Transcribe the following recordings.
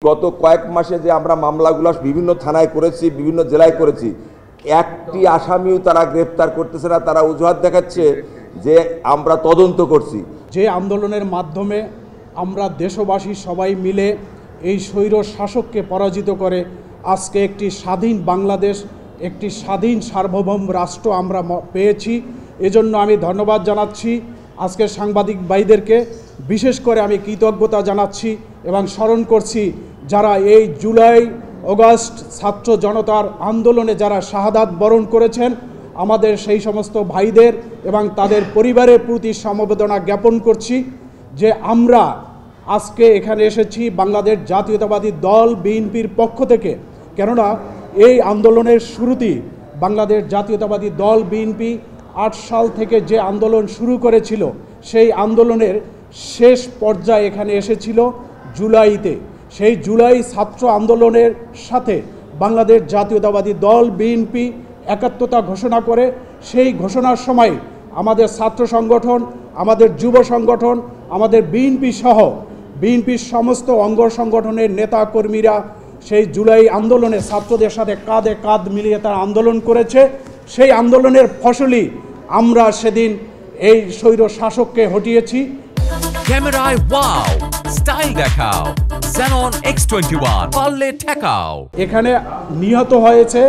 গত কয়েক মাসে যে আমরা মামলাগুলো বিভিন্ন থানায় করেছি, বিভিন্ন জেলায় করেছি, একটি আসামিও তারা গ্রেপ্তার করতেছে না। তারা অজুহাত দেখাচ্ছে যে আমরা তদন্ত করছি। যে আন্দোলনের মাধ্যমে আমরা দেশবাসী সবাই মিলে এই স্বৈর শাসককে পরাজিত করে আজকে একটি স্বাধীন বাংলাদেশ, একটি স্বাধীন সার্বভৌম রাষ্ট্র আমরা পেয়েছি। এজন্য আমি ধন্যবাদ জানাচ্ছি আজকের সাংবাদিক ভাইদেরকে, বিশেষ করে আমি কৃতজ্ঞতা জানাচ্ছি এবং স্মরণ করছি যারা এই জুলাই অগাস্ট ছাত্র জনতার আন্দোলনে যারা শাহাদাত বরণ করেছেন, আমাদের সেই সমস্ত ভাইদের এবং তাদের পরিবারের প্রতি সমবেদনা জ্ঞাপন করছি যে আমরা আজকে এখানে এসেছি বাংলাদেশ জাতীয়তাবাদী দল বিএনপির পক্ষ থেকে। কেননা এই আন্দোলনের শুরুতেই বাংলাদেশ জাতীয়তাবাদী দল বিএনপি 8 সাল থেকে যে আন্দোলন শুরু করেছিল, সেই আন্দোলনের শেষ পর্যায়ে এখানে এসেছিল জুলাইতে। সেই জুলাই ছাত্র আন্দোলনের সাথে বাংলাদেশ জাতীয়তাবাদী দল বিএনপি একাত্মতা ঘোষণা করে। সেই ঘোষণার সময় আমাদের ছাত্র সংগঠন, আমাদের যুব সংগঠন, আমাদের বিএনপি সহ বিএনপির সমস্ত অঙ্গ সংগঠনের নেতা কর্মীরা সেই জুলাই আন্দোলনে ছাত্রদের সাথে কাঁধে কাঁধ মিলিয়ে তারা আন্দোলন করেছে। সেই আন্দোলনের ফসলই আমরা সেদিন এই স্বৈর শাসককে হটিয়েছি। ক্যামেরায় ওয়াও, স্টাইল দেখাও, Xenon X21 পারলে ঠেকাও। এখানে নিহত হয়েছে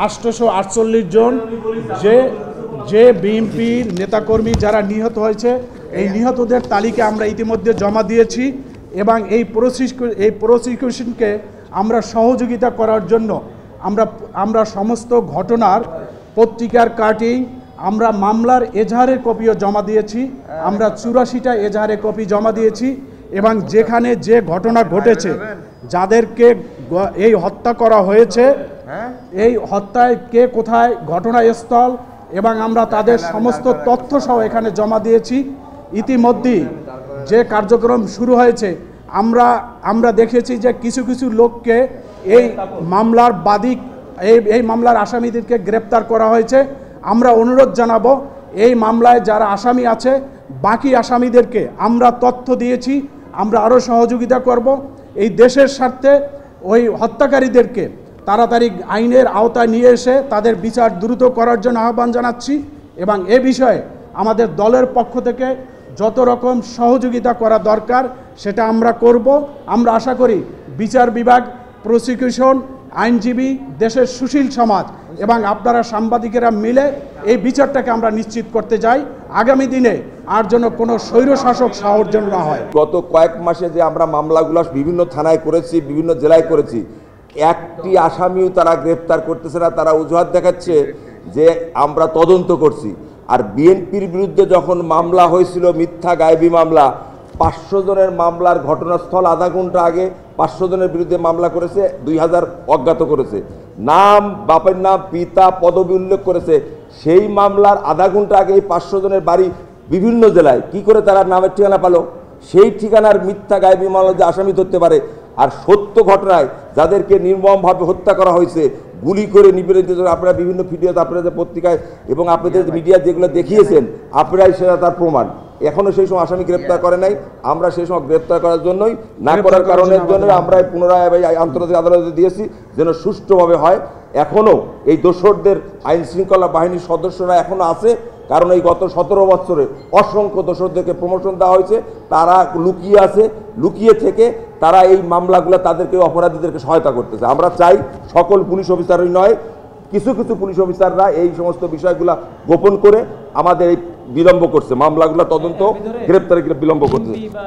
848 জন। যে বিএনপির নেতাকর্মী যারা নিহত হয়েছে, এই নিহতদের তালিকা আমরা ইতিমধ্যে জমা দিয়েছি এবং এই প্রসিকিউশনকে আমরা সহযোগিতা করার জন্য আমরা সমস্ত ঘটনার পত্রিকার কাটিং আমরা মামলার এজাহারের কপিও জমা দিয়েছি। আমরা 84টা এজাহারের কপি জমা দিয়েছি এবং যেখানে যে ঘটনা ঘটেছে, যাদেরকে এই হত্যা করা হয়েছে, এই হত্যায় কে কোথায় ঘটনাস্থল এবং আমরা তাদের সমস্ত তথ্য সহ এখানে জমা দিয়েছি। ইতিমধ্যেই যে কার্যক্রম শুরু হয়েছে, আমরা দেখেছি যে কিছু কিছু লোককে এই মামলার বাদী, এই মামলার আসামিদেরকে গ্রেপ্তার করা হয়েছে। আমরা অনুরোধ জানাবো এই মামলায় যারা আসামি আছে, বাকি আসামিদেরকে আমরা তথ্য দিয়েছি, আমরা আরও সহযোগিতা করব। এই দেশের স্বার্থে ওই হত্যাকারীদেরকে তাড়াতাড়ি আইনের আওতায় নিয়ে এসে তাদের বিচার দ্রুত করার জন্য আহ্বান জানাচ্ছি এবং এ বিষয়ে আমাদের দলের পক্ষ থেকে যত রকম সহযোগিতা করা দরকার সেটা আমরা করব। আমরা আশা করি বিচার বিভাগ, প্রসিকিউশন, আইনজীবী, দেশের সুশীল সমাজ এবং আপনারা সাংবাদিকেরা মিলে এই বিচারটাকে আমরা নিশ্চিত করতে যাই আগামী দিনে আর যেন কোনো স্বৈর শাসক সাহর জন্য না হয়। গত কয়েক মাসে যে আমরা মামলাগুলো বিভিন্ন থানায় করেছি, বিভিন্ন জেলায় করেছি, একটি আসামিও তারা গ্রেপ্তার করতেছে না। তারা অজুহাত দেখাচ্ছে যে আমরা তদন্ত করছি। আর বিএনপির বিরুদ্ধে যখন মামলা হয়েছিল, মিথ্যা গায়েবী মামলা, 500 জনের মামলার ঘটনাস্থল আধা ঘন্টা আগে 500 জনের বিরুদ্ধে মামলা করেছে, 2000 অজ্ঞাত করেছে, নাম, বাপের নাম, পিতা, পদবি উল্লেখ করেছে। সেই মামলার আধা ঘন্টা আগে এই 500 জনের বাড়ি বিভিন্ন জেলায়, কি করে তারা নামের ঠিকানা পেল? সেই ঠিকানার মিথ্যা গায়েবী মামলা যে আসামি ধরতে পারে। আর সত্য ঘটনায় যাদেরকে নির্মমভাবে হত্যা করা হয়েছে, গুলি করে নিপীড়িত, আপনারা বিভিন্ন ভিডিওতে, আপনারা যে পত্রিকায় এবং আপনাদের মিডিয়া যেগুলো দেখিয়েছেন, আপনারাই সেটা তার প্রমাণ। এখনও সেই সময় আসামি গ্রেপ্তার করে নাই। আমরা সেই সময় গ্রেপ্তার করার জন্যই, না করার কারণের জন্য আমরা পুনরায় আন্তর্জাতিক আদালতে দিয়েছি যেন সুষ্ঠুভাবে হয়। এখনও এই দোসরদের আইন শৃঙ্খলা বাহিনীর সদস্যরা এখনও আছে, কারণ এই গত 17 বছরে অসংখ্য দোসরদেরকে প্রমোশন দেওয়া হয়েছে। তারা লুকিয়ে আছে, লুকিয়ে থেকে তারা এই মামলাগুলো তাদেরকে, অপরাধীদেরকে সহায়তা করতেছে। আমরা চাই সকল পুলিশ অফিসারই নয়, কিছু কিছু পুলিশ অফিসাররা এই সমস্ত বিষয়গুলো গোপন করে আমাদের এই বিলম্ব করছে, মামলাগুলো তদন্ত, গ্রেপ্তারে বিলম্ব করছে।